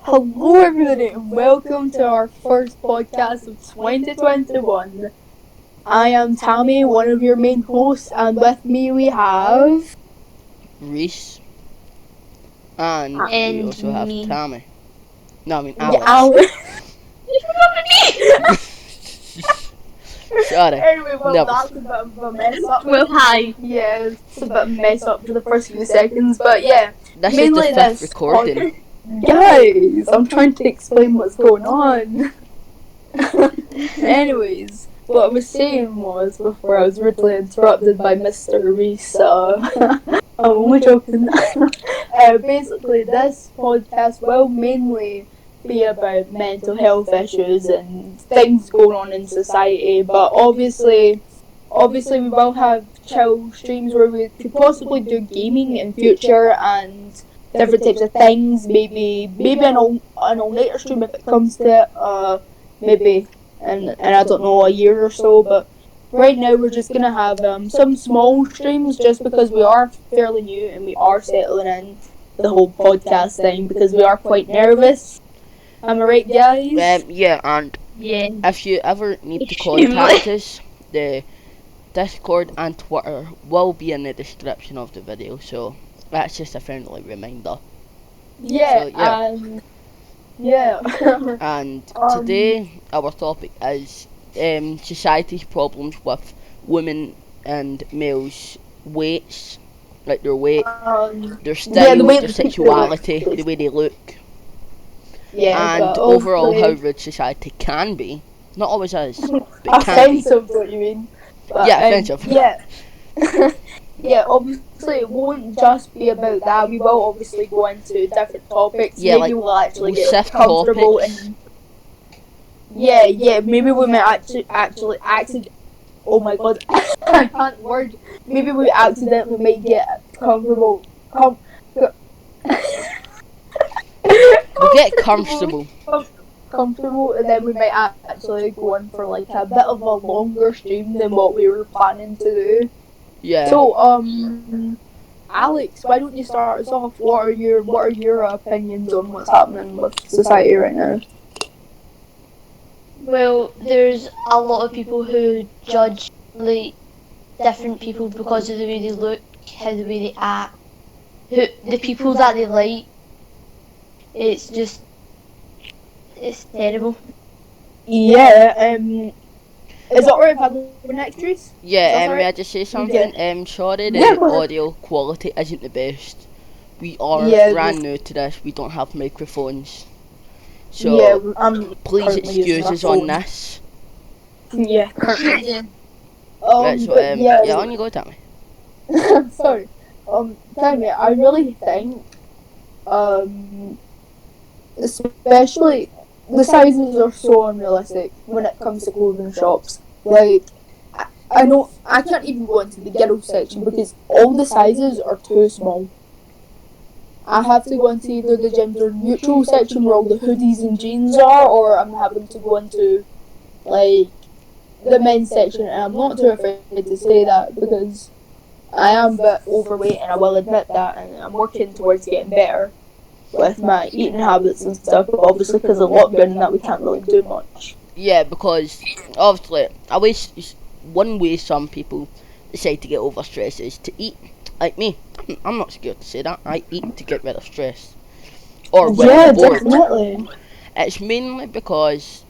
Hello, everybody, and welcome to our first podcast of 2021. I am Tammy, one of your main hosts, and with me we have. Reese, and we And also have me. Tammy. No, I mean Yeah, Alex. Sorry. Anyway, No. that's a bit of a mess up. Well, hi. Yeah, it's a bit of a mess up for the first few seconds, but yeah. This is mainly the fifth this recording. Guys, I'm trying to explain what's going on. Anyways, what I was saying was before I was rudely interrupted by Mr. Reese. I'm only joking. Basically, this podcast will mainly be about mental health issues and things going on in society, but obviously we will have chill streams where we could possibly do gaming in future and different types of things. Maybe an all nighter stream if it comes to it. Maybe and I don't know, a year or so. But right now we're just gonna have some small streams just because we are fairly new and we are settling in the whole podcast thing because we are quite nervous. Am I right, guys? Yeah, and Yeah. if you ever need to contact us, the Discord and Twitter will be in the description of the video, so that's just a friendly reminder. Yeah. So, yeah. Yeah. And today, our topic is society's problems with women and males' weights, like their weight, their style, the way their that people sexuality, look. the way they look, Yeah, and overall how rude society can be. Not always is, but it can be. offensive, what you mean? But, Yeah, offensive. Yeah. Yeah, obviously it won't just be about that. We will obviously go into different topics. Yeah, maybe we'll actually we'll get sift comfortable topics. and maybe we might actually oh my god, I can't word. Maybe we accidentally might get comfortable. We'll get comfortable. Comfortable, and then we might actually go in for like a bit of a longer stream than what we were planning to do. Yeah. So, Alex, why don't you start us off? What are your opinions on what's happening with society right now? Well, there's a lot of people who judge like different people because of the way they look, how the way they act, the people that they like. It's terrible. Yeah. Is it alright if I go next, Reese? Yeah, That's may I just say something? Sorry the Yeah, go ahead. audio quality isn't the best. We are Yeah, brand new to this, we don't have microphones. So, yeah, I'm please currently using excuse my us on phone. this. Yeah. Right, so, but yeah, on you go, Tammy. sorry. Tammy, I really think, especially the sizes are so unrealistic when it comes to clothing shops. Like, I know I can't even go into the girls section because all the sizes are too small. I have to go into either the gender neutral section where all the hoodies and jeans are, or I'm having to go into like the men's section, and I'm not too afraid to say that because I am a bit overweight and I will admit that, and I'm working towards getting better with my eating habits and stuff, but obviously because of lockdown and that we can't really do much. Yeah, because obviously, one way some people decide to get over stress is to eat. Like me, I'm not scared to say that. I eat to get rid of stress. Or when I'm bored. Definitely. It's mainly because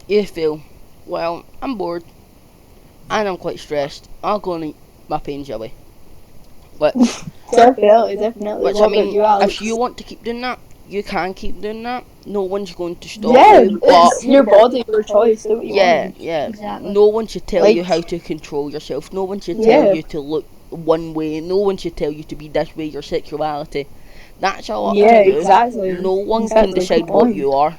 you feel, well, I'm bored and I'm quite stressed. I'll go and eat my pains away. Which Definitely. Which What I mean, about you, Alex? if you want to keep doing that, you can keep doing that. No one's going to stop Yeah, you. But it's your body, your choice. Do what you want. yeah, Exactly. no one should tell Like- you how to control yourself. No one should Yeah. tell you to look one way. No one should tell you to be this way. Your sexuality, that's all up Yeah, to you. exactly. No one Exactly, can decide good what point. you are.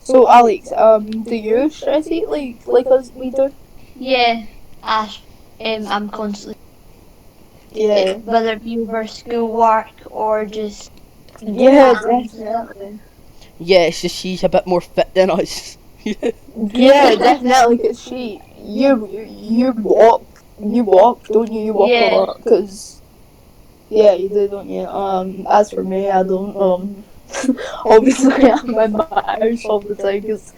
So, Alex, do you stress eat like us we do? Yeah. I'm constantly Yeah. whether it be over schoolwork or just Yeah, definitely. Yeah, it's just she's a bit more fit than us. Yeah, definitely. Cause you walk, don't you? You walk Yeah. a lot, cause yeah, you do, don't you? As for me, I don't. obviously I'm in my house all the time because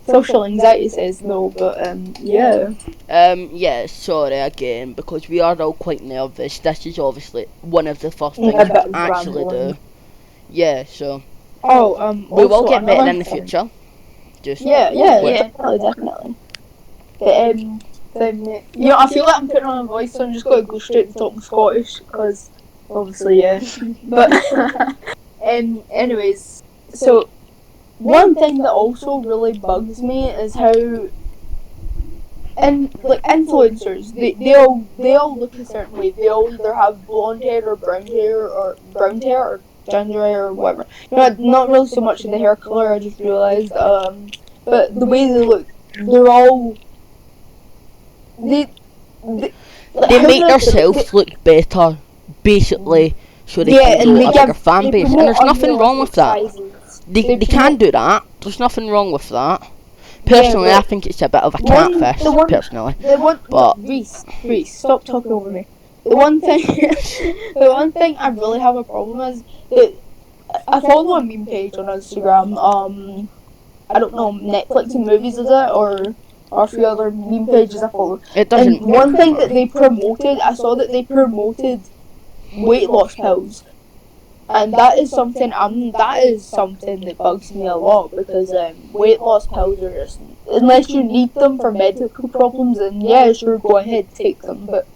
social anxiety says no. But yeah. Yeah, sorry again, because we are all quite nervous. This is obviously one of the first Yeah, things we that was actually rambling. do. Yeah, so Oh, we will also get better another in the thing. future. Just Yeah, wait. definitely. But, I feel like I'm putting on a voice, so I'm just gonna go straight to talking Scottish, because obviously, yeah. But, anyways, so one thing that also really bugs me is how, and like influencers, they all look a certain way. They all either have blonde hair or brown hair or ginger hair or whatever. Not really so much of the hair color. I just realized, but the way they look, they're all they They make themselves look better, basically, so they yeah, can and grow a bigger fan base. And promote there's nothing wrong with that. sizes. They can do that. There's nothing wrong with that. Yeah, Personally, I think it's a bit of a catfish. Personally, but Reese, stop talking over me. The one thing, the one thing I really have a problem is that I follow a meme page on Instagram. I don't know, Netflix and movies is it or a few other meme pages I follow. it And doesn't. one thing that they promoted, I saw that they promoted weight loss pills, and that is something that bugs me a lot because weight loss pills are just, unless you need them for medical problems, then yeah, sure, go ahead, take them. But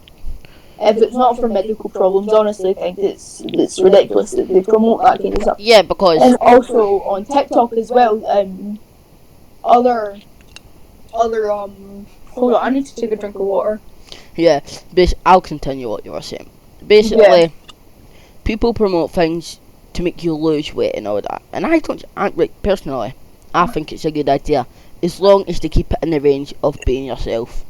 if it's not for medical problems, honestly, I think it's ridiculous that they promote that kind of stuff. Yeah, because And also on TikTok as well, other hold on, I need to take a drink of water. yeah, I'll continue what you were saying. Basically, people promote things to make you lose weight and all that, and personally, I think it's a good idea as long as they keep it in the range of being yourself.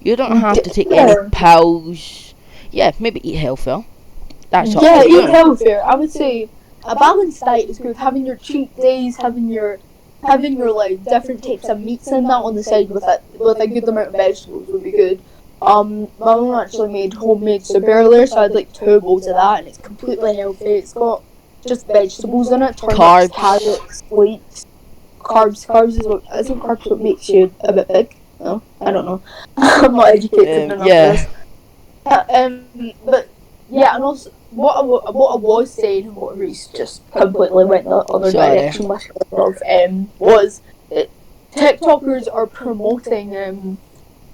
You don't have to take any pills. Yeah, maybe eat healthier. That's up to you. Eat healthier. I would say a balanced diet is good. Having your cheat days, having your like different types of meats and that on the side with a good amount of vegetables would be good. My mum actually made homemade soup earlier, so I had like 2 bowls of that, and it's completely healthy. It's got just vegetables in it, turnips, Carbs. carrots, leeks, carbs is what makes you a bit big. No, I don't know. I'm not educated enough yeah. for this. But yeah, and also what I was saying, what Reese just completely went the other Sorry. direction with, was that TikTokers are promoting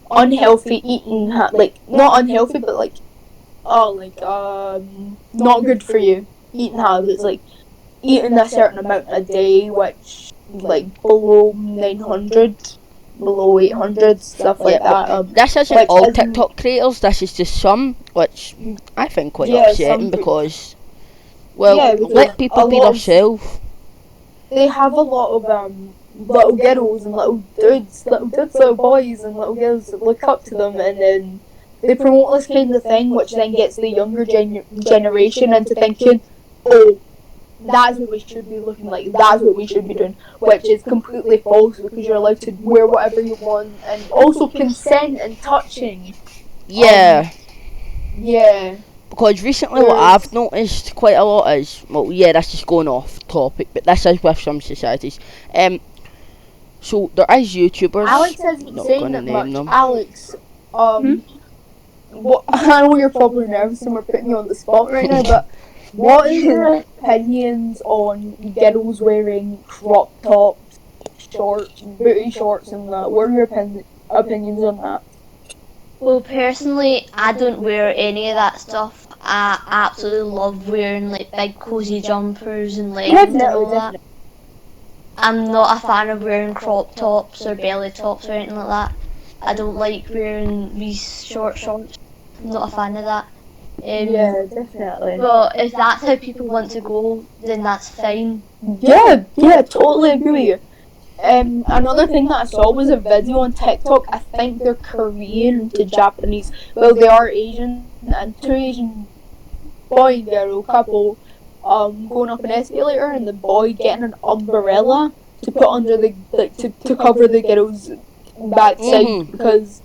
unhealthy eating, like not unhealthy, but like not good for you eating habits, like eating a certain amount a day, which like below 900, below 800, stuff like that. This isn't all TikTok creators. This is just some, which I find quite upsetting because, because let people be themselves. They have a lot of little girls and little dudes, little boys and little girls that look up to them, and then they promote this kind of thing, which then gets the younger generation into thinking, oh, that's what we should be looking like, that's what we should be doing, which is completely false because you're allowed to wear whatever you want, and also consent and touching. Yeah. Yeah. Because recently what I've noticed quite a lot is, well, yeah, that's just going off topic, but this is with some societies. So there is YouTubers. Alex isn't not saying gonna that name much. them. Alex, what, I know you're probably nervous and we're putting you on the spot right now, but what is your opinions on girls wearing crop tops, booty shorts and that? What are your opinions on that? Well, personally, I don't wear any of that stuff. I absolutely love wearing like big cozy jumpers and leggings and all that. I'm not a fan of wearing crop tops or belly tops or anything like that. I don't like wearing these short shorts. I'm not a fan of that. Yeah, definitely. But if that's how people want to go, then that's fine. Yeah, totally agree with you. Another thing that I saw was a video on TikTok. I think they're Korean to Japanese. Well, they are Asian, and 2 Asian boy and girl couple going up an escalator, and the boy getting an umbrella to put under the to cover the girl's backside because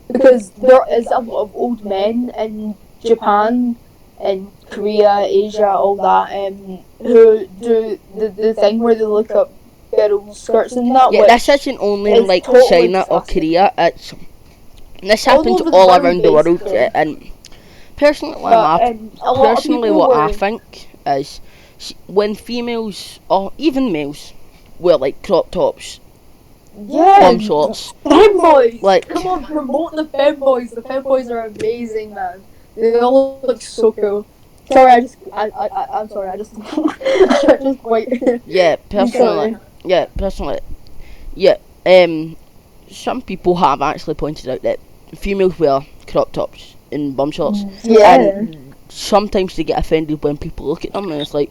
there is a lot of old men in Japan in Korea, Asia, all that, who do the thing where they look up girls' skirts and that. Yeah, which this isn't only in is like totally China or disgusting. Korea. This All happens over the all world, around the world. basically. And personally, But a lot of personally, people what I were, think is when females or even males wear like crop tops, yeah, bomb shorts, femboys. like Come on, promote the femboys. The femboys are amazing, man. They all look so cool. Sorry, I'm sorry. I just, I just quite. yeah, personally, Sorry. yeah. Some people have actually pointed out that females wear crop tops and bum shorts, Yeah. and sometimes they get offended when people look at them, and it's like,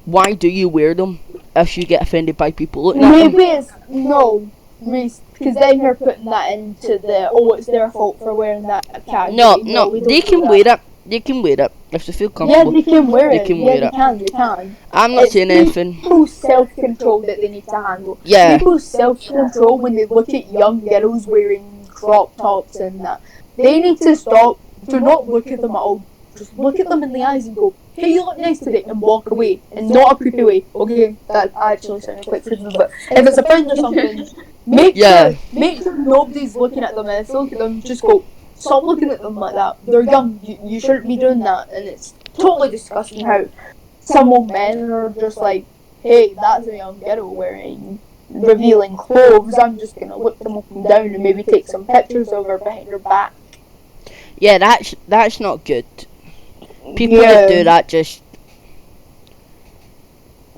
why do you wear them if you get offended by people looking at them? Maybe it's no, because then you're putting that into the it's their fault for wearing that category. No, we don't they do can that. wear it. They can wear it if they feel Yeah, comfortable. they can wear They it. can Yeah, wear they it. can. They can. I'm not It's saying anything. people's self-control that they need to handle. Yeah, People's self-control when they look at young girls wearing crop tops and that. They need to stop. Do not look at them at all. Just look at them in the eyes and go, "Hey, you look nice today," and walk away. And not a creepy way. Okay, that actually sounded quite creepy. But if it's a friend or something, make sure nobody's looking at them. And if you look at them, just go. Stop looking at them like that. They're young. You shouldn't be doing that. And it's totally disgusting how some old men are just like, hey, that's a young girl wearing revealing clothes. I'm just gonna look them up and down and maybe take some pictures of her behind her back. yeah, that's not good. People that do that just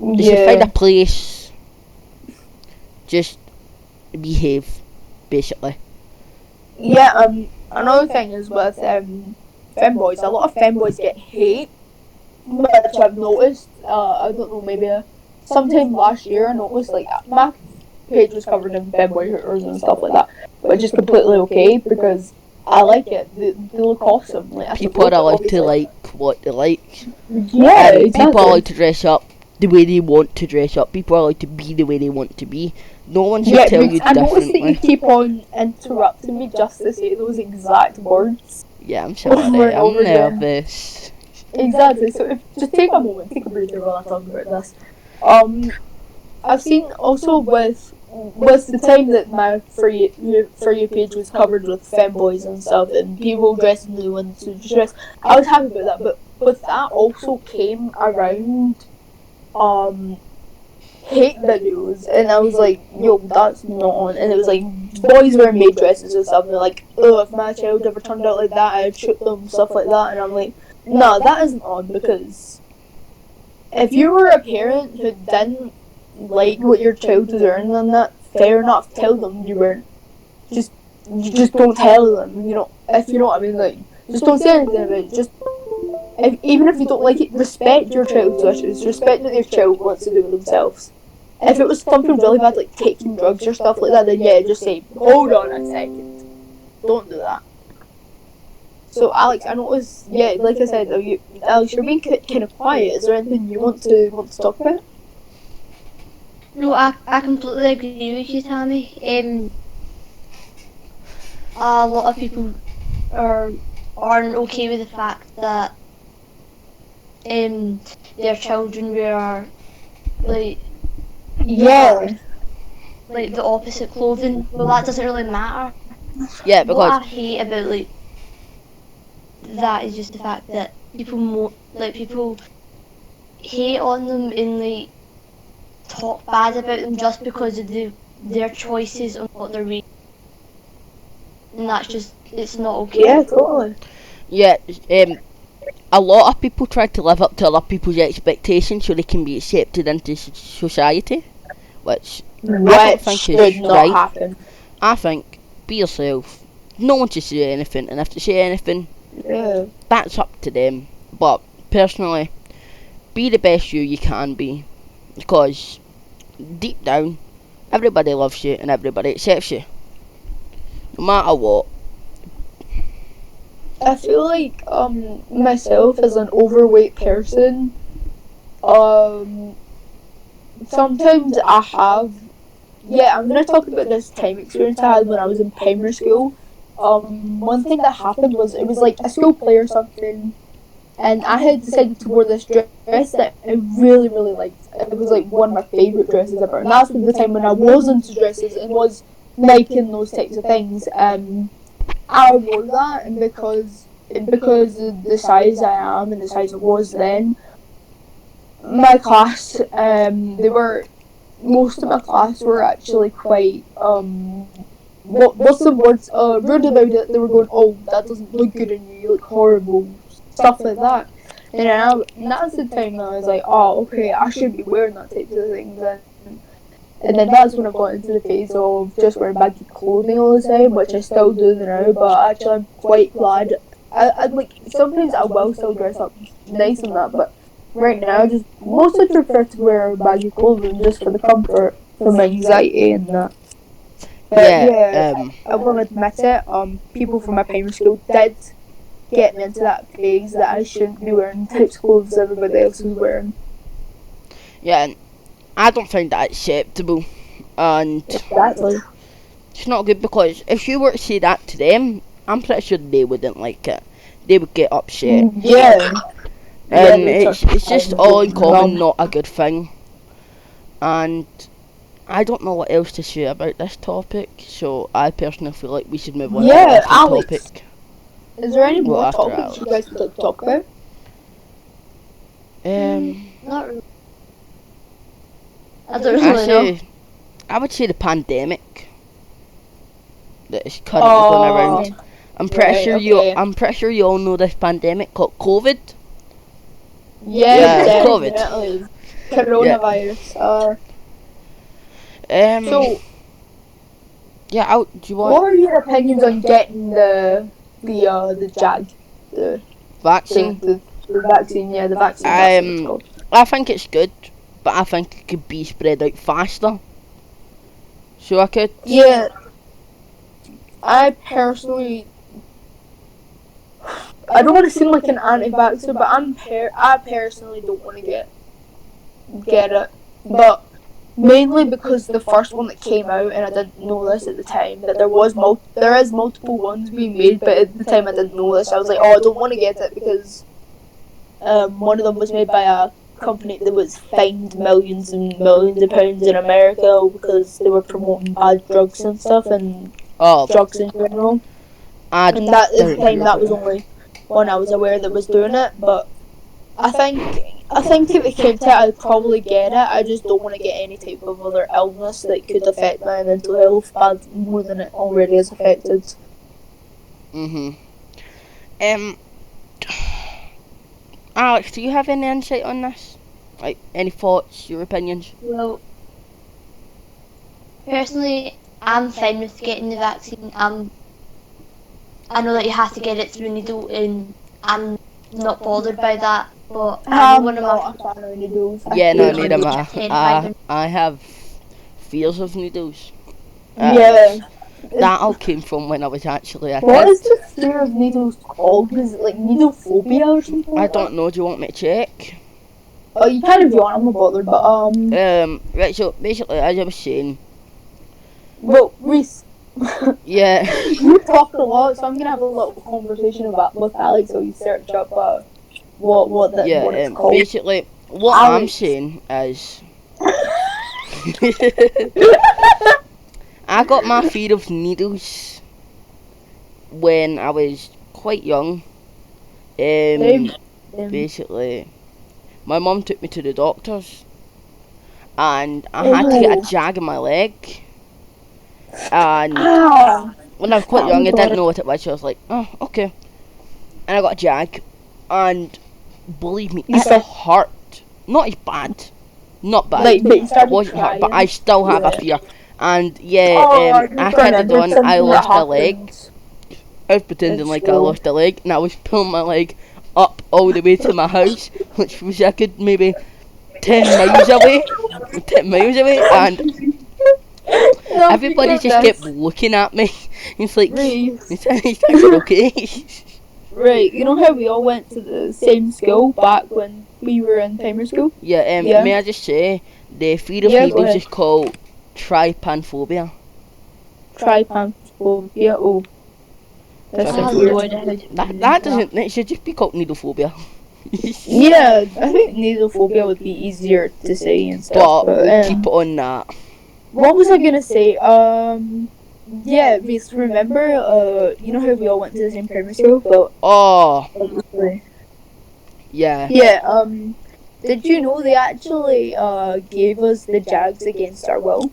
they should find a place. Just behave, basically. Yeah, another thing is with femboys, a lot of femboys get hate, which I've noticed. I don't know, maybe sometime last year I noticed like my page was covered in femboy hooters and stuff like that, which is completely okay because I like it. They look awesome. Like, I People support are it, allowed to obviously. like what they like. Yeah, And exactly. people are allowed to dress up the way they want to dress up. People are allowed to be the way they want to be. No one should tell you I noticed that you differently. keep on interrupting me just to say those exact words. Yeah, I'm Over sorry. and I'm over again. nervous. Exactly. So if just take a moment, take a breather while I talk about this. I've seen also with the time that my for you page was covered with femboys and stuff and people dressing the ones who dress. I was happy about that, but with that also came around hate videos, and I was like, yo, that's not on. And it was like boys wearing maid dresses and stuff, and they're like, oh, if my child ever turned out like that, I'd shoot them, stuff like that. And I'm like, no, that isn't on, because if you were a parent who didn't like what your child was wearing, then that fair enough. Tell them you weren't. You just don't tell them. You know, if you know what I mean, like just don't say anything about it. Just even if you don't like it, respect your child's wishes. Respect what your child wants to do with themselves. If it was something really bad, like taking drugs or stuff like that, then yeah, just say, hold on a second. Don't do that. So Alex, I noticed, yeah, like I said, Alex, you're being kind of quiet. Is there anything you want to talk about? No, I completely agree with you, Tammy. A lot of people aren't okay with the fact that their children wear like like the opposite clothing. Well, that doesn't really matter. Yeah, What I because hate about like that is just the fact that people people hate on them and like talk bad about them just because of their choices on what they're reading. And that's just, it's not okay. Yeah, totally. yeah, a lot of people try to live up to other people's expectations so they can be accepted into society, which I don't think should is not right. happen. I think be yourself. No one should say anything, and if they say anything, Yeah. that's up to them. But personally, be the best you can be, because deep down, everybody loves you and everybody accepts you, no matter what. I feel like myself as an overweight person, sometimes I have, I'm gonna talk about this time experience I had when I was in primary school. One thing that happened was, it was like a school play or something, and I had decided to wear this dress that I really, really liked. It was like one of my favourite dresses ever, and that's the time when I was into dresses and was liking those types of things. I wore that, and because of the size I am and the size I was then, my class, most of my class were actually quite what's the words rude about it. They were going, "Oh, that doesn't look good on you. You look horrible," stuff like that. And that's the time that I was like, "Oh, okay, I should be wearing that type of things." And then that's when I got into the phase of just wearing baggy clothing all the time, which I still do now. But actually, I'm quite glad. I like sometimes I will still dress up nice and that, but right now I just mostly prefer to wear baggy clothing just for the comfort, for my anxiety and that. But I will admit it. People from my primary school did get me into that phase that I shouldn't be wearing types of clothes everybody else was wearing. Yeah, and I don't find that acceptable, and Exactly. it's not good, because if you were to say that to them, I'm pretty sure they wouldn't like it. They would get upset. Yeah. And Yeah, it's just all in common not a good thing. And I don't know what else to say about this topic, so I personally feel like we should move on to a different Alex, topic. is there any Well, more after topics Alex. you guys would like to talk about? Not really. I don't really know. I would say the pandemic that is currently going around. I'm pretty sure you all know this pandemic called COVID. Yeah, COVID. definitely. Coronavirus. So, yeah, do you want what are your opinions on getting the jab, the vaccine? the vaccine? Yeah, the vaccine. That's what it's called. I think it's good, but I think it could be spread out faster. So I could. Yeah, I personally, I don't want to seem like an anti-vaxxer, but I personally don't want to get it, but mainly because the first one that came out, and I didn't know this at the time, that there is multiple ones being made, but at the time I didn't know this. I was like, oh, I don't want to get it because one of them was made by a company that was fined millions and millions of pounds in America because they were promoting bad drugs and stuff, and drugs in general. And that at the time that was only one I was aware that was doing it. But I think if it came to it, I'd probably get it. I just don't want to get any type of other illness that could affect my mental health more than it already is affected. Alex, do you have any insight on this? Like, any thoughts, your opinions? Well, personally, I'm fine with getting the vaccine. I know that you have to get it through a needle, and I'm not bothered by that. But I'm one of my needles. Yeah, no, neither am I. I have fears of needles. Yeah. That all came from when I was actually a kid. What is the fear of needles called? Is it like needle phobia or something? I don't know. Do you want me to check? Oh, you can if you want. I'm not bothered. But right. So basically, as I was saying. Well, Reese. Yeah. You talk a lot, so I'm gonna have a little conversation with Alex. So you search up what it's called. Basically, what Alex. I'm saying is. I got my fear of needles when I was quite young. Basically, my mum took me to the doctors, and I had to get a jag in my leg. And when I was quite young, I didn't know what it was. So I was like, oh, okay. And I got a jag, and believe me, it hurt. Not as bad. Not bad. It wasn't hurt, but I still have a fear. And I carried on. I lost a leg. I was pretending like I lost a leg, and I was pulling my leg up all the way to my house, which was a good maybe 10 miles away. 10 miles away, and everybody just kept looking at me. It's like, is that okay? Right, you know how we all went to the same school back when we were in primary school? Yeah, may I just say, the fear of needles is called trypanophobia. Trypanophobia, oh. That doesn't, it should just be called needle phobia. Yeah, I think needlephobia would be easier to say and stuff. But But, we'll keep it on that. what was I gonna say? Yeah, because remember, you know how we all went to the same primary school? But Oh, obviously, yeah. yeah. Did you know they actually gave us the Jags against our will?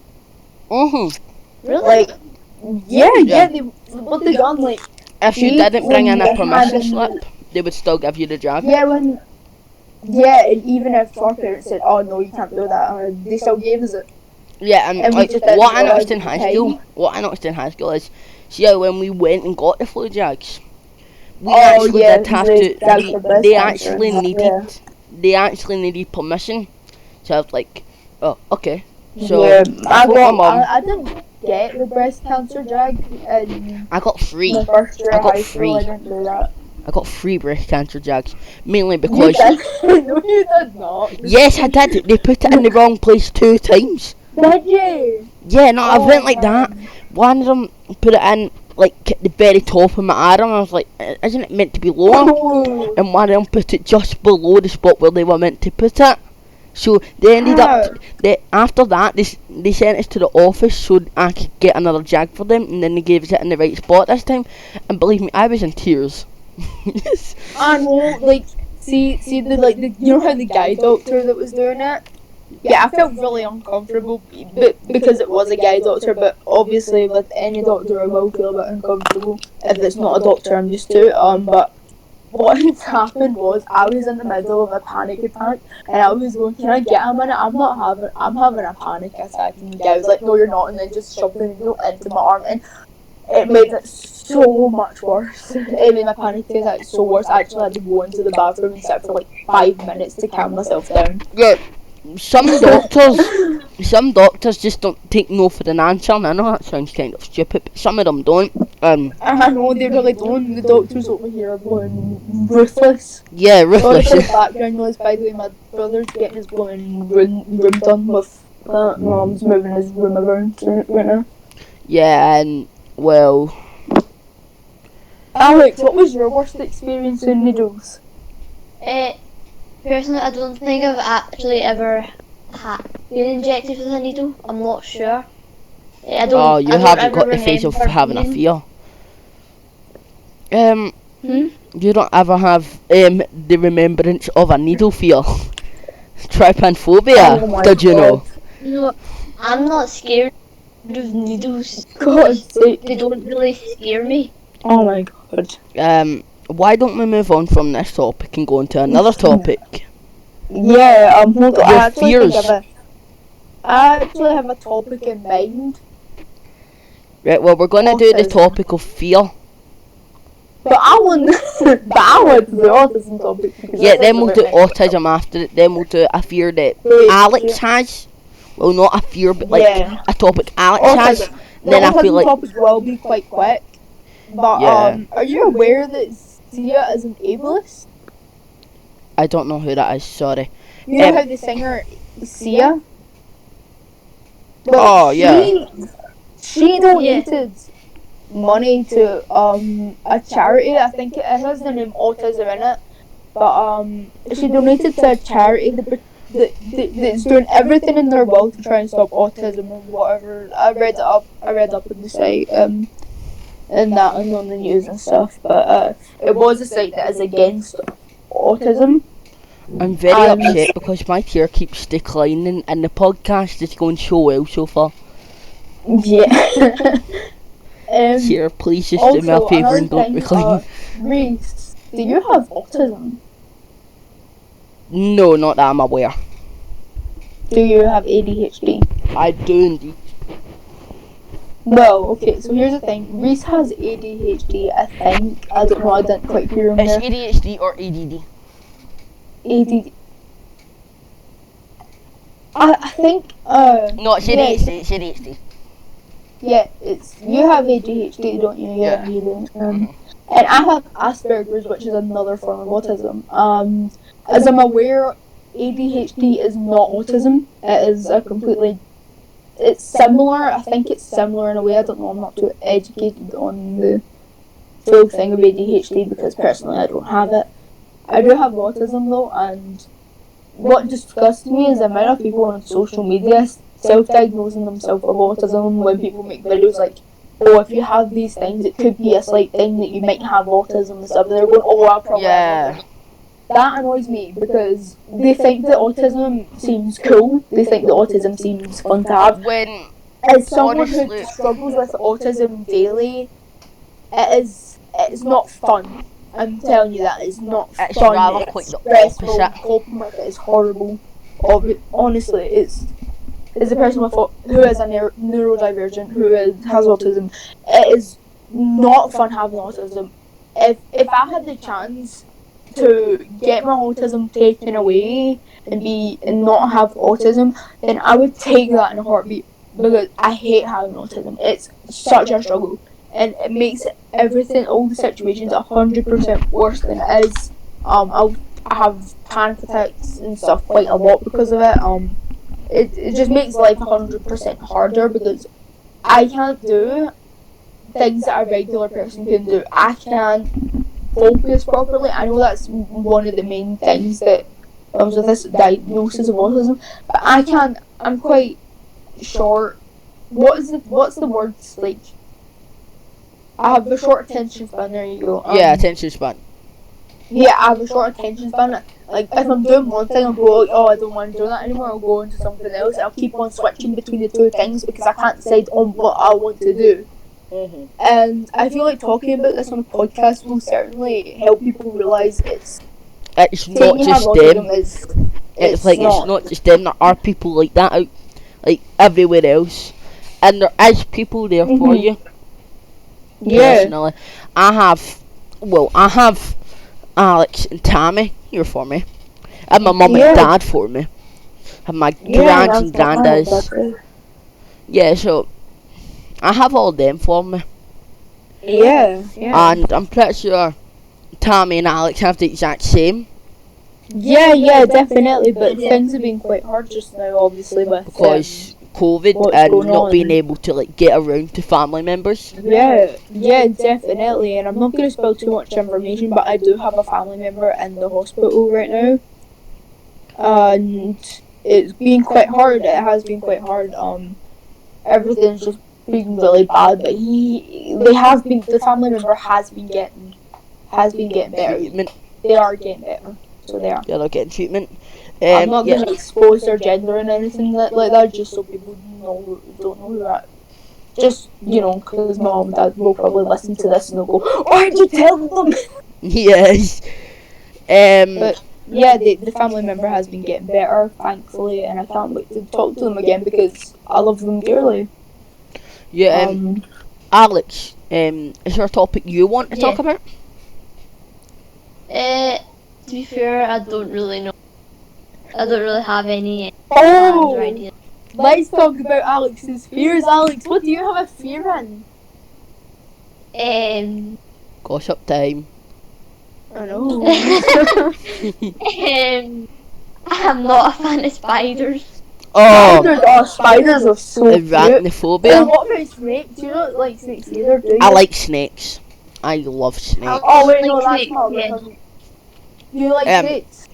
Really? Like, yeah, Yeah. what they done, like, If you see, didn't bring in when a they permission had- slip, they would still give you the Jag. yeah, and even if our parents said, "Oh no, you can't do that," they still gave us it. Yeah, and And we like, just didn't what I realise noticed in at the high time. school, is, see how when we went and got the flu Jags, we Oh, actually yeah, did have the to. Jags for breast They cancer. actually Yeah. needed permission. So I was like, oh, okay. So yeah, I told my mum. I didn't get the breast cancer Jag in I got free. my first year I of got high school. I free. didn't do that. I got free breast cancer Jags, mainly You because did? No, you did not. yes, I did. They put it in the wrong place 2 times. Did you? Yeah, no, I Oh, went like that. man. One of them put it in like at the very top of my arm. I was like, isn't it meant to be lower? Oh. And one of them put it just below the spot where they were meant to put it. So they ended up. After that, they sent us to the office so I could get another Jag for them, and then they gave us it in the right spot this time. And believe me, I was in tears. Yes. I know, like, see, you know how the guy doctor that was doing it? Yeah, I felt really uncomfortable, but because it was a guy doctor. But obviously, with any doctor, I will feel a bit uncomfortable if it's not a doctor I'm used to. But what had happened was I was in the middle of a panic attack, and I was going, "Can I get a minute? I'm having a panic attack." And the guy was like, "No, you're not," and then just shoved the needle into my arm, and it made it so much worse. It made my panic attack so worse. I actually had to go into the bathroom and sit for like 5 minutes to calm myself down. Yeah, some doctors just don't take no for an answer. And I know that sounds kind of stupid, but some of them don't. I know they really don't. The doctors over here are going ruthless. Yeah, Sorry for the ruthless. background noise, by the way. My brother's getting his blooming room done with that. My mum's moving his room around right now. Yeah, and well, Alex, what was your worst experience in needles? Personally, I don't think I've actually ever been injected with a needle. I'm not sure. I don't. oh, you I don't haven't ever got the face of remember having a being- fear. Hmm? You don't ever have the remembrance of a needle fear. Trypanophobia, Oh my did you know? No, I'm not scared of needles. God's sake. They don't really scare me. Oh my god. Why don't we move on from this topic and go on to another topic? Yeah, hold on. Your I actually fears. I actually have a topic in mind. Right, well, we're gonna do the Autism. topic of fear. But I want the autism topic. because Yeah, that's then we'll do about next autism after it. Then we'll do a fear that Wait, Alex has. Well, not a fear, but like Yeah. a topic Alex has. Autism. Then the I feel autism like topic will be quite quick. But Yeah. are you aware that Sia is an ableist? I don't know who that is. Sorry. You know Um, how the singer Sia? Oh, yeah. She donated money to a charity. I think it has the name Autism in it. But she donated to a charity that's doing everything in their will to try and stop autism or whatever. I read up on the site and that and on the news and stuff. But it was a site that is against autism. I'm very Um, upset because my tier keeps declining and the podcast is going so well so far. Yeah. Tier, please just do me a Also, favour and don't another recline. thing, Reese, do you have autism? No, not that I'm aware. Do you have ADHD? I do indeed. Well, okay, so here's the thing. Reese has ADHD, I think. I don't know, I didn't quite hear him It's there. ADHD or ADD. ADD. I think, No, it's yeah, ADHD. It's ADHD. yeah, it's, you have ADHD, don't you? Yeah. You do. And I have Asperger's, which is another form of autism. As I'm aware, ADHD is not autism. It is a completely... It's similar. I think it's similar in a way. I don't know. I'm not too educated on the full thing of ADHD because personally I don't have it. I do have autism though, and what disgusts me is the amount of people on social media self-diagnosing themselves with autism when people make videos like, oh, if you have these things, it could be a slight thing that you might have autism and stuff. And they're going, oh, I probably have Yeah. autism. That annoys me because they think that autism seems cool. They think that autism seems fun to have. When As someone honestly, who struggles with autism daily, it's not fun. I'm telling you that it's not it's fun. rather It's quite the stressful. opposite. Coping with it is horrible. Honestly, it's as a person who is a neurodivergent, has autism, it is not fun having autism. If I had the chance to get my autism taken away and not have autism, then I would take that in a heartbeat because I hate having autism. It's such a struggle, and it makes everything, all the situations, 100% worse than it is. I have panic attacks and stuff quite a lot because of it. It just makes life 100% harder because I can't do things that a regular person can do. I can't focus properly. I know that's one of the main things that comes with this diagnosis of autism, but I can't. I'm quite short. What's the words like? I have a short attention span. There you go. Yeah, attention span. Yeah, I have a short attention span. Like, if I'm doing one thing, I'll go, oh, I don't want to do that anymore, I'll go into something else. I'll keep on switching between the two things because I can't decide on what I want to do. And I feel like talking about this on a podcast will certainly help people realise It's saying not you have just autism them. is It's not just them. There are people like that out, like everywhere else, and there is people there for Mhm. you. Yeah. Personally, I have Alex and Tammy here for me, and my mum Yeah. and dad for me, and my grands and grandads. Yeah, so I have all them for me, Yeah. and I'm pretty sure Tammy and Alex have the exact same Yeah, definitely. But things have been quite hard just now, obviously, with because COVID what's and going not on. being able to like get around to family members. Yeah, definitely. And I'm not going to spill too much information, but I do have a family member in the hospital right now, and it's been quite hard. It has been quite hard. Everything's just been really bad. But the family member has been getting better. Treatment. They are getting better, so they are. Yeah, they're getting treatment. I'm not Yeah. going to expose their gender and anything like that, just so people don't know who that. Just, because mom and dad will probably listen to this and they'll go, why did you tell them? Yes. But yeah, the family member has been getting better, thankfully, and I can't wait to talk to them again because I love them dearly. Yeah. Alex, is there a topic you want to talk about? To be fair, I don't really know. I don't really have any Oh, plans or ideas. let's talk about Alex's fears. Alex, what do you have a fear in? Gossip time. I know. I'm not a fan of spiders. Oh, Spiders are so cute. arachnophobia. What about snakes? You don't like snakes either, do you? I like snakes. I love snakes. Oh wait, no, Like that's snakes, not yeah. because you like snakes.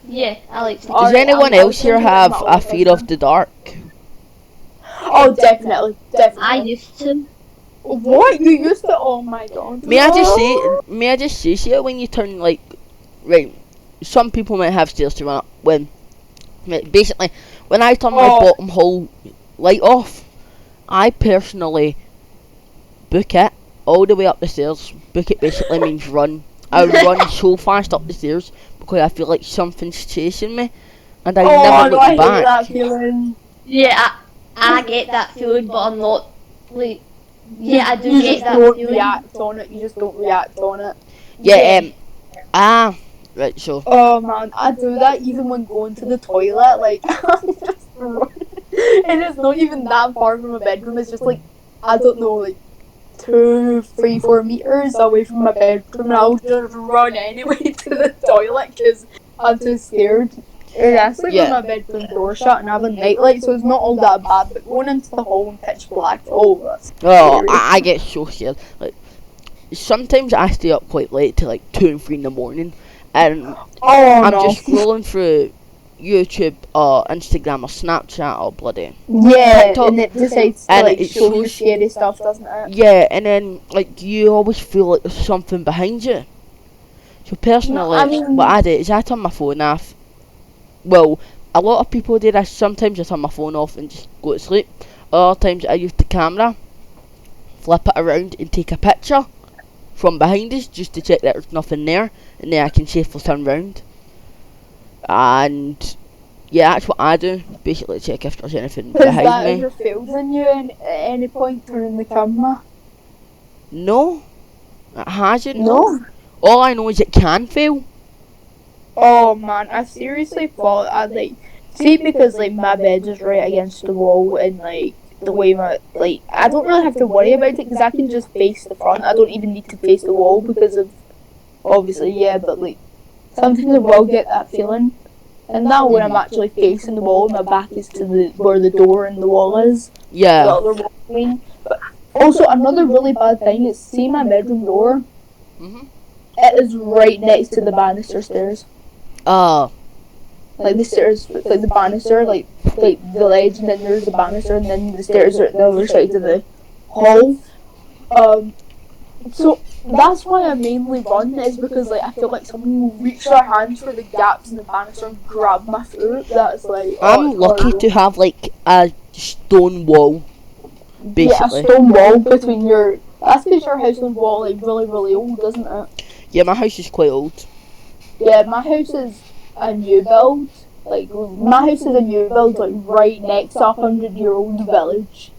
Yeah, I like snakes. Does Alright, anyone I'll else here send you have that a fear of the dark? Oh, definitely. I used to. What? You used to? Oh my god. May I just say, see when you turn like, right, some people might have stairs to run up when, basically, when I turn my bottom hole light off, I personally book it all the way up the stairs. Book it basically means run. I run so fast up the stairs because I feel like something's chasing me, and I never look I hate back. that feeling. Yeah, I get that feeling, but I'm not like. Yeah, I do You get just that don't feeling. react on it. You just don't react on it. Yeah. Right. So. Oh man, I do that even when going to the toilet. Like, I'm just run. And it's not even that far from my bedroom. It's just like, I don't know, like 2, 3, 4 meters away from my bedroom, and I'll just run anyway to the toilet because I'm too scared. And I sleep with my bedroom door shut and I have a nightlight, so it's not all that bad. But going into the hall in pitch black, oh, that's Oh, scary. I get so scared. Like, sometimes I stay up quite late till like 2 and 3 in the morning, and Oh I'm no. just scrolling through YouTube or Instagram or Snapchat or bloody Yeah, TikTok, and it decides to and like it show you shows scary stuff, doesn't it? yeah, and then like you always feel like there's something behind you. So personally, I mean- what I do is I turn my phone off. Well, a lot of people do this. Sometimes I turn my phone off and just go to sleep. Other times I use the camera, flip it around and take a picture from behind us just to check that there's nothing there, and then I can safely turn round. And yeah, that's what I do. Basically check if there's anything Has behind that me. ever failed on you at any point turning the camera? No, it hasn't. No. All I know is it can fail. Oh man, I seriously thought I'd like see because like my bed is right against the wall and like the way my like I don't really have to worry about it because I can just face the front. I don't even need to face the wall because of obviously but like sometimes I will get that feeling. And now when I'm actually facing the wall, my back is to the where the door and the wall is. The Yeah. other wall, I mean. But also another really bad thing is see my bedroom door. Mhm. It is right next to the banister stairs. Like the stairs, like the banister, like the ledge, and then there's the banister, and then the stairs are at the other side of the hall. So that's why I mainly run is because like I feel like someone will reach their hands for the gaps in the banister and grab my foot. That's like I'm it's lucky horrible. to have like a stone wall, basically. Yeah, a stone wall between your. That's because your house is wall like really old, isn't it? Yeah, my house is quite old. Yeah, my house is a new build. Like my house is a new build, like right next to a 100-year-old village.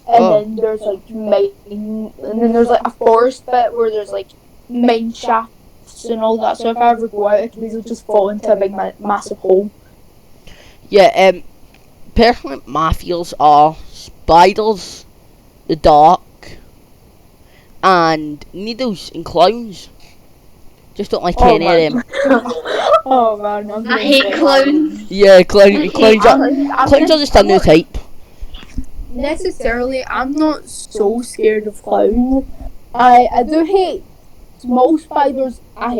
And Oh. then there's like mine, and then there's like a forest bit where there's like mine shafts and all that. So if I ever go out, I can easily just fall into a big massive hole. Yeah, personally, my fears are spiders, the dark, and needles and clowns. Just don't like Oh, any of them. Oh man, I'm I gonna hate say clowns. Yeah, clowns hate are clowns. clowns are just a new type. Necessarily, I'm not so scared of clowns. I do hate small spiders. I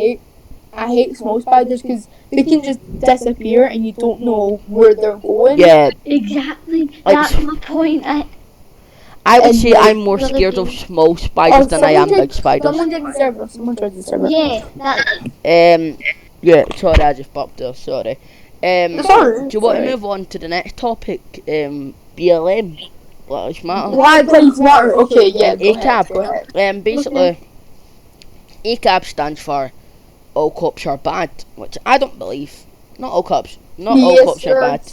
hate small spiders because they can just disappear and you don't know where they're going. Yeah, Exactly. Like- That's my point. I would And say like, I'm more really scared of do. small spiders than I am big spiders. Someone didn't serve us. Someone tried to serve us. Yeah, that. Yeah, sorry, I just popped there. Sorry. Sorry. Do you want to move on to the next topic? BLM, Black Lives Matter. Black Lives Matter. Okay, yeah. Go ahead, ACAB. go ahead. Basically, ACAB stands for All Cops Are Bad, which I don't believe. Not all cops. Not all Yes, cops are sir. bad.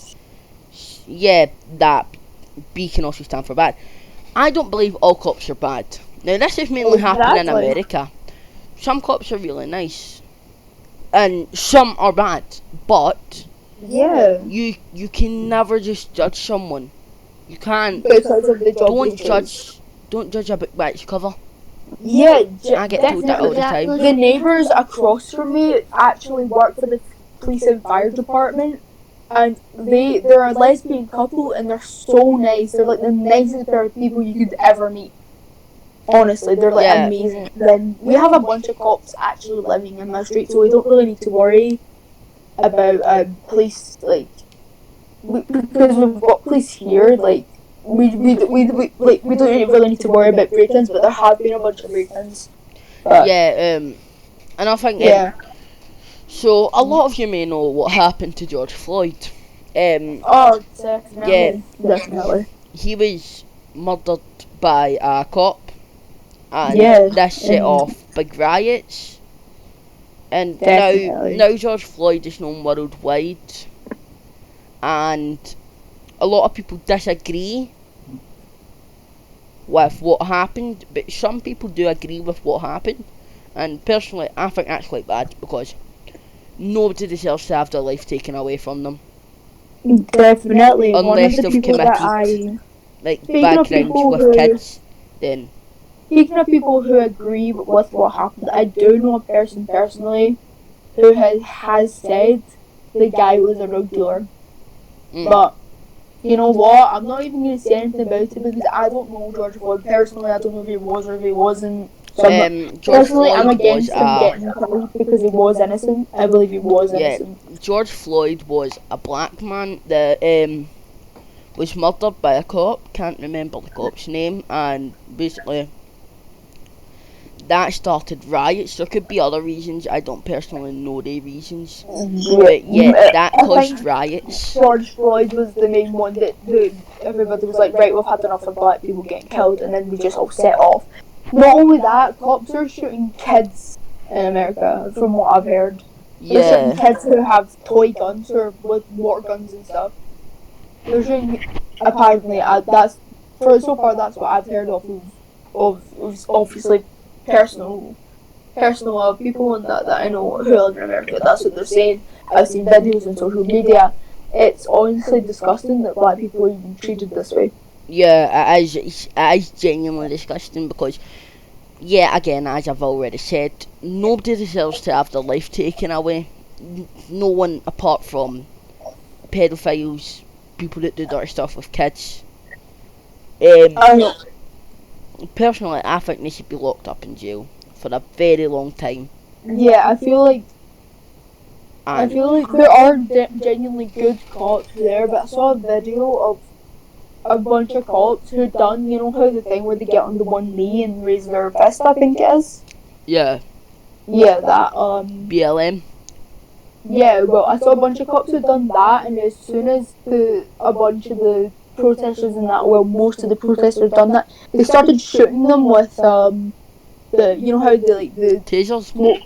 Yeah, that B can also stand for bad. I don't believe all cops are bad. Now, this is mainly happening in Exactly. America. Some cops are really nice, and some are bad. But Yeah. you can never just judge someone. You can't. Because of the job. Don't they do. Don't judge a book by its cover. Yeah, I get told that all the time. Exactly. The neighbours across from me actually work for the police and fire department, and they're a lesbian couple and they're so nice. They're like the nicest pair of people you could ever meet. Honestly, they're like Yeah. amazing. Then we have a bunch of cops actually living in my street, so we don't really need to worry about police because we've got police here. Like we don't really need to worry about break-ins, but there have been a bunch of break-ins. But, Yeah. And I think yeah. so a lot of you may know what happened to George Floyd. Oh, definitely. Definitely. He was murdered by a cop, and Yeah, this set and- off big riots. And Definitely. now George Floyd is known worldwide, and a lot of people disagree with what happened, but some people do agree with what happened. And personally, I think that's quite bad because nobody deserves to have their life taken away from them. Definitely. One of Unless the they've people that committed- Like Speaking bad of crimes people with who- kids, then Speaking of people who agree with what happened, I do know a person personally who has said the guy was a drug dealer. mm, But you know what? I'm not even going to say anything about it because I don't know George Floyd personally. I don't know if he was or if he wasn't. So George personally, I'm Floyd was against him getting killed because he was innocent. I believe he was yeah, innocent. George Floyd was a black man that was murdered by a cop. Can't remember the cop's name, and basically that started riots. There could be other reasons. I don't personally know the reasons, but yeah, that I caused think riots. George Floyd was the main one that everybody was like, right, we've had enough of black people getting killed, and then we just all set off. Not only that, cops are shooting kids in America, from what I've heard. They're shooting Yeah, kids who have toy guns or with water guns and stuff. They're shooting, apparently, that's, for so far, that's what I've heard of obviously personal people and that I know who live in America. That's what they're saying. I've seen videos on social media. It's honestly disgusting that black people are even treated this way. yeah, it is genuinely disgusting because, yeah, again, as I've already said, nobody deserves to have their life taken away. No one apart from pedophiles, people that do dirty stuff with kids. I know. Personally, I think they should be locked up in jail for a very long time. Yeah, I feel like And there are genuinely good cops there, but I saw a video of a bunch of cops who done, you know how the thing where they get on the one knee and raise their fist, I think it is? yeah, Yeah, that, BLM. yeah, well, I saw a bunch of cops who done that, and as soon as a bunch of the protesters and that, well, most of the protesters done that, they started shooting them with, you know how the Tasers. smoke,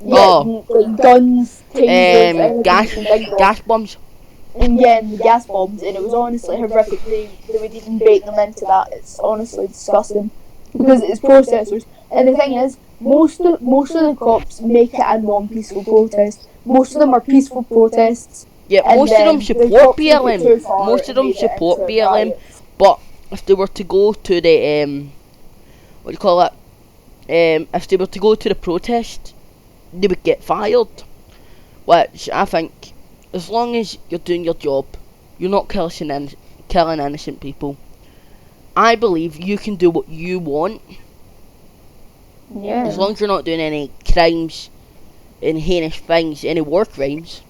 Oh. like guns, tasers, anything Gas, you can think of. gas bombs. And yeah, and the gas bombs, and it was honestly horrific. They would even bait them into that. It's honestly disgusting because it's protesters. And the thing is, most of the cops make it a non-peaceful protest. Most of them are peaceful protests. Yeah, And most of them then support the cops took it too BLM. far Most of and them made it support into BLM. riots. But if they were to go to the what do you call it? If they were to go to the protest, they would get fired. Which I think, as long as you're doing your job, you're not killing innocent people. I believe you can do what you want, Yeah. as long as you're not doing any crimes and heinous things, any war crimes.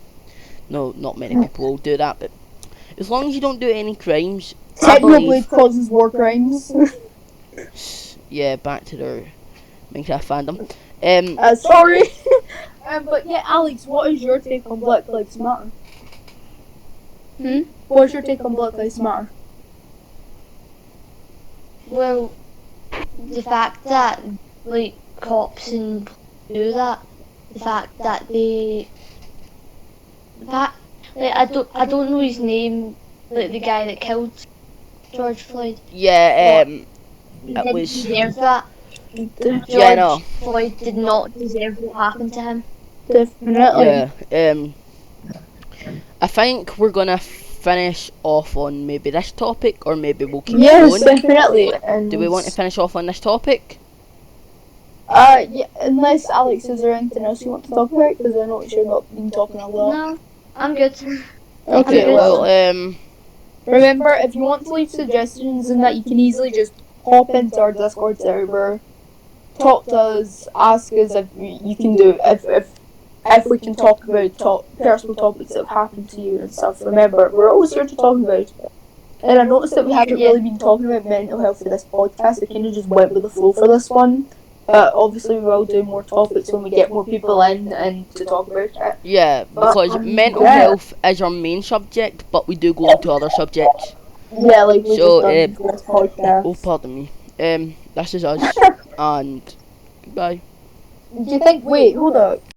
No, not many people will do that, but as long as you don't do any crimes, I Technoblade believe. causes war crimes. Yeah, back to their Minecraft fandom. Sorry. But yeah, Alex, what is your take on Black Lives Matter? What's your take on Black Lives Matter? Well, the fact that like cops and do that, the fact that like I don't know his name, like the guy that killed George Floyd. Yeah, He it didn't was. deserve that. Yeah, George no. Floyd did not deserve what happened to him. Definitely. Yeah, I think we're gonna finish off on maybe this topic, or maybe we'll keep Yes, going. definitely. And Do we want to finish off on this topic? Yeah, unless Alex, is there anything else you want to talk about? Because I know you've not been talking a lot. No, I'm good. Okay, good. well, Remember, if you want to leave suggestions and that, you can easily just hop into our Discord server, talk to us, ask us if you can do if we can talk about personal topics that have happened to you and stuff. Remember, we're always here to talk about it. And I noticed that we haven't really been talking about mental health for this podcast. We kind of just went with the flow for this one. Obviously, we will do more topics when we get more people in and to talk about it. yeah, because mental yeah. health is our main subject, but we do go into other subjects. Yeah, like we So, just done this podcast. Oh, pardon me. This is us, and goodbye. Do you think? Wait, hold up.